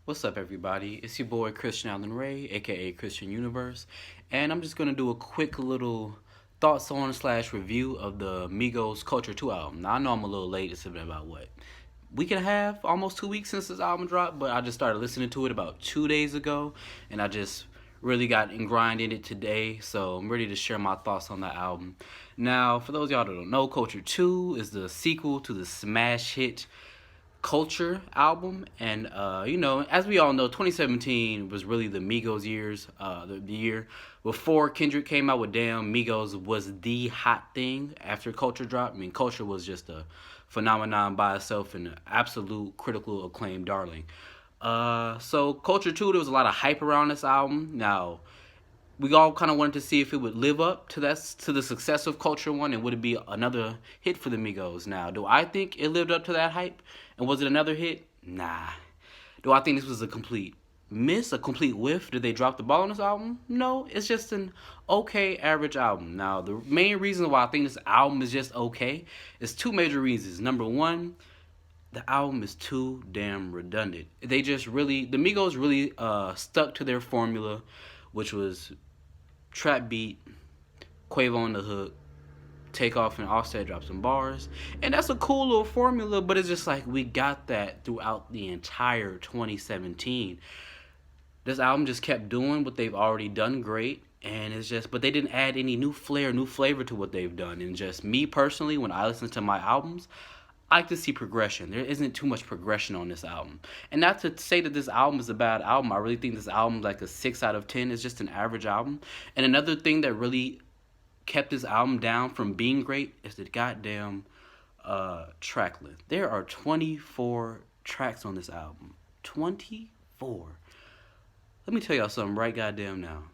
What's up, everybody? It's your boy Christian Allen Ray, aka Christian Universe, and I'm just gonna do a quick little thoughts on slash review of the Migos Culture 2 album. Now I know I'm a little late. It's been about what, week and a half, almost 2 weeks since this album dropped, but I just started listening to it about 2 days ago, and I just really got ingrained in it today, so I'm ready to share my thoughts on the album. Now, for those of y'all that don't know, Culture 2 is the sequel to the smash hit Culture album, and as we all know, 2017 was really the Migos years. The year before Kendrick came out with Damn, Migos was the hot thing after Culture dropped. I mean, Culture was just a phenomenon by itself and an absolute critical acclaim darling. So Culture 2, there was a lot of hype around this album. Now, we all kind of wanted to see if it would live up to the success of Culture One, and would it be another hit for the Migos? Now, do I think it lived up to that hype, and was it another hit? Nah. Do I think this was a complete miss, a complete whiff? Did they drop the ball on this album? No, it's just an okay average album. Now, the main reason why I think this album is just okay is two major reasons. Number one, the album is too damn redundant. The Migos really stuck to their formula, which was trap beat, Quavo on the hook, Takeoff and Offset drop some bars. And that's a cool little formula, but it's just like we got that throughout the entire 2017. This album just kept doing what they've already done great. And it's just, but they didn't add any new flair, new flavor to what they've done. And just me personally, when I listen to my albums, I like to see progression. There isn't too much progression on this album. And not to say that this album is a bad album. I really think this album is like a 6 out of 10. It's just an average album. And another thing that really kept this album down from being great is the goddamn track list. There are 24 tracks on this album. 24. Let me tell y'all something right goddamn now.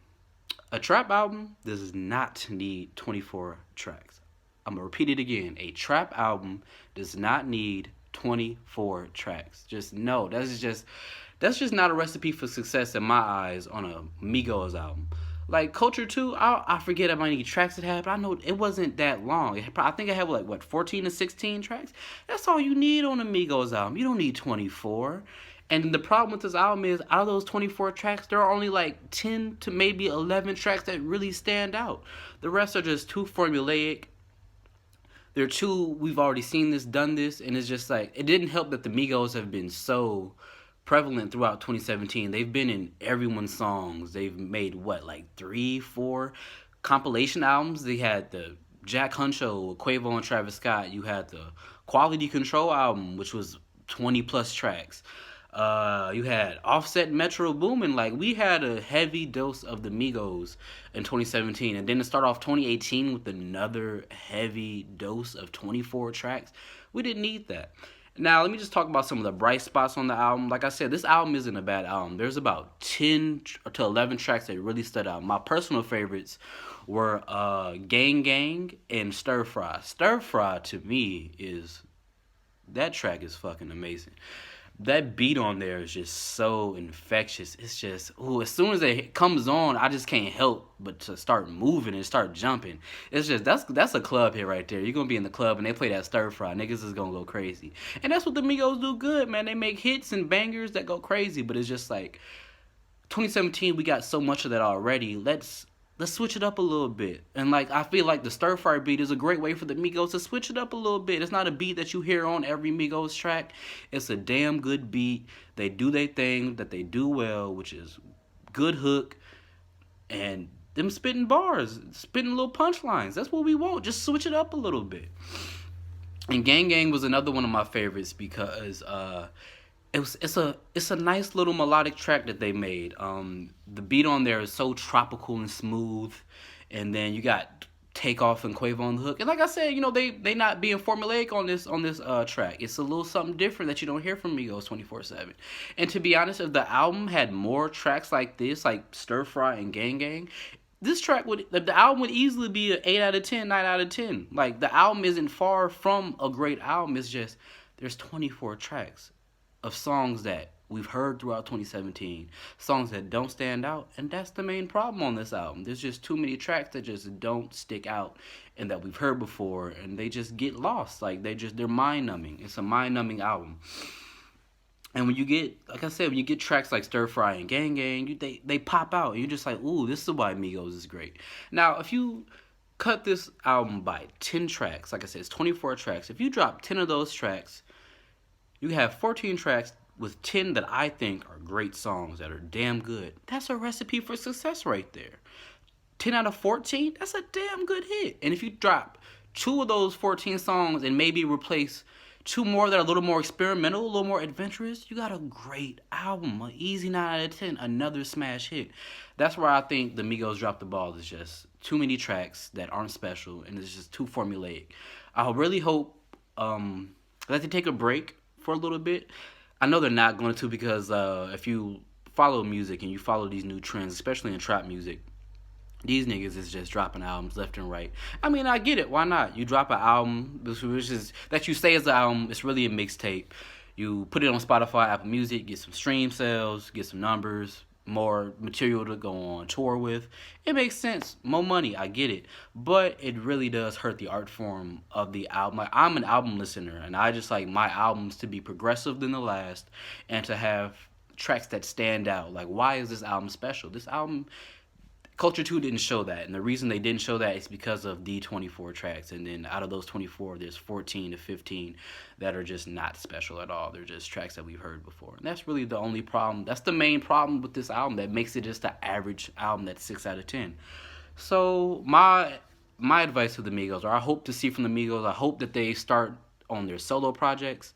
A trap album does not need 24 tracks. I'm gonna repeat it again. A trap album does not need 24 tracks. Just no. That's just not a recipe for success in my eyes on a Migos album. Like Culture 2, I forget how many tracks it had, but I know it wasn't that long. I think it had like what, 14 to 16 tracks. That's all you need on a Migos album. You don't need 24. And the problem with this album is, out of those 24 tracks, there are only like 10 to maybe 11 tracks that really stand out. The rest are just too formulaic. They're too, we've already seen this, done this, and it's just like, it didn't help that the Migos have been so prevalent throughout 2017. They've been in everyone's songs. They've made what, like 3, 4 compilation albums. They had the Jack Hunt Show with Quavo and Travis Scott. You had the Quality Control album, which was 20 plus tracks. You had Offset Metro Boomin. Like, we had a heavy dose of the Migos in 2017, and then to start off 2018 with another heavy dose of 24 tracks, we didn't need that. Now, let me just talk about some of the bright spots on the album. Like I said, this album isn't a bad album. There's about 10 to 11 tracks that really stood out. My personal favorites were Gang Gang and Stir Fry. Stir Fry, to me, that track is fucking amazing. That beat on there is just so infectious. It's just, ooh, as soon as it comes on, I just can't help but to start moving and start jumping. It's just, that's a club hit right there. You're gonna be in the club and they play that stir fry, niggas is gonna go crazy. And that's what the Migos do good, man. They make hits and bangers that go crazy, but it's just like 2017, we got so much of that already. Let's switch it up a little bit. And like, I feel like the stir fry beat is a great way for the Migos to switch it up a little bit. It's not a beat that you hear on every Migos track. It's a damn good beat. They do their thing that they do well, which is good hook and them spitting bars, spitting little punchlines. That's what we want. Just switch it up a little bit. And Gang Gang was another one of my favorites because it's a nice little melodic track that they made. The beat on there is so tropical and smooth, and then you got Takeoff and Quavo on the hook. And like I said, they not being formulaic on this track. It's a little something different that you don't hear from Migos 24/7. And to be honest, if the album had more tracks like this, like Stir Fry and Gang Gang, the album would easily be an 8 out of 10, 9 out of 10. Like, the album isn't far from a great album. It's just there's 24 tracks of songs that we've heard throughout 2017, songs that don't stand out, and that's the main problem on this album. There's just too many tracks that just don't stick out and that we've heard before, and they just get lost. Like, they're mind numbing. It's a mind numbing album. And when you get, like I said, when you get tracks like Stir Fry and Gang Gang, they pop out. And you're just like, ooh, this is why Migos is great. Now, if you cut this album by 10 tracks, like I said, it's 24 tracks. If you drop 10 of those tracks, you have 14 tracks with 10 that I think are great songs that are damn good. That's a recipe for success right there. 10 out of 14, that's a damn good hit. And if you drop two of those 14 songs and maybe replace two more that are a little more experimental, a little more adventurous, you got a great album. An easy 9 out of 10, another smash hit. That's where I think the Migos dropped the ball. It's just too many tracks that aren't special, and it's just too formulaic. I really hope that they take a break for a little bit. I know they're not going to, because if you follow music and you follow these new trends, especially in trap music, these niggas is just dropping albums left and right. I mean, I get it. Why not? You drop an album, which is that you say is an album. It's really a mixtape. You put it on Spotify, Apple Music, get some stream sales, get some numbers, more material to go on tour with. It makes sense. More money. I get it. But it really does hurt the art form of the album. Like, I'm an album listener, and I just like my albums to be progressive than the last and to have tracks that stand out. Like, why is this album special? This album Culture 2 didn't show that, and the reason they didn't show that is because of the 24 tracks, and then out of those 24, there's 14 to 15 that are just not special at all. They're just tracks that we've heard before, and that's really the only problem. That's the main problem with this album that makes it just an average album that's 6 out of 10. So my advice to the Migos, or I hope to see from the Migos, I hope that they start on their solo projects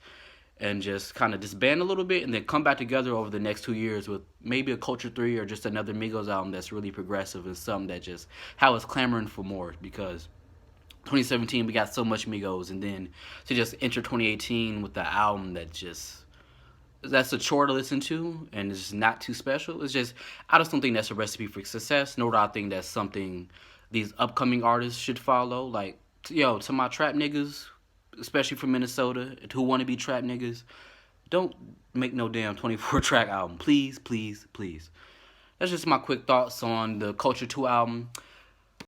and just kind of disband a little bit and then come back together over the next 2 years with maybe a Culture 3 or just another Migos album that's really progressive and something that just how it's clamoring for more, because 2017 we got so much Migos, and then to just enter 2018 with the album that just that's a chore to listen to and it's not too special. It's just I just don't think that's a recipe for success, nor do I think that's something these upcoming artists should follow. Like, yo, to my trap niggas, especially from Minnesota, who want to be trap niggas, don't make no damn 24 track album. Please, please, please. That's just my quick thoughts on the Culture 2 album.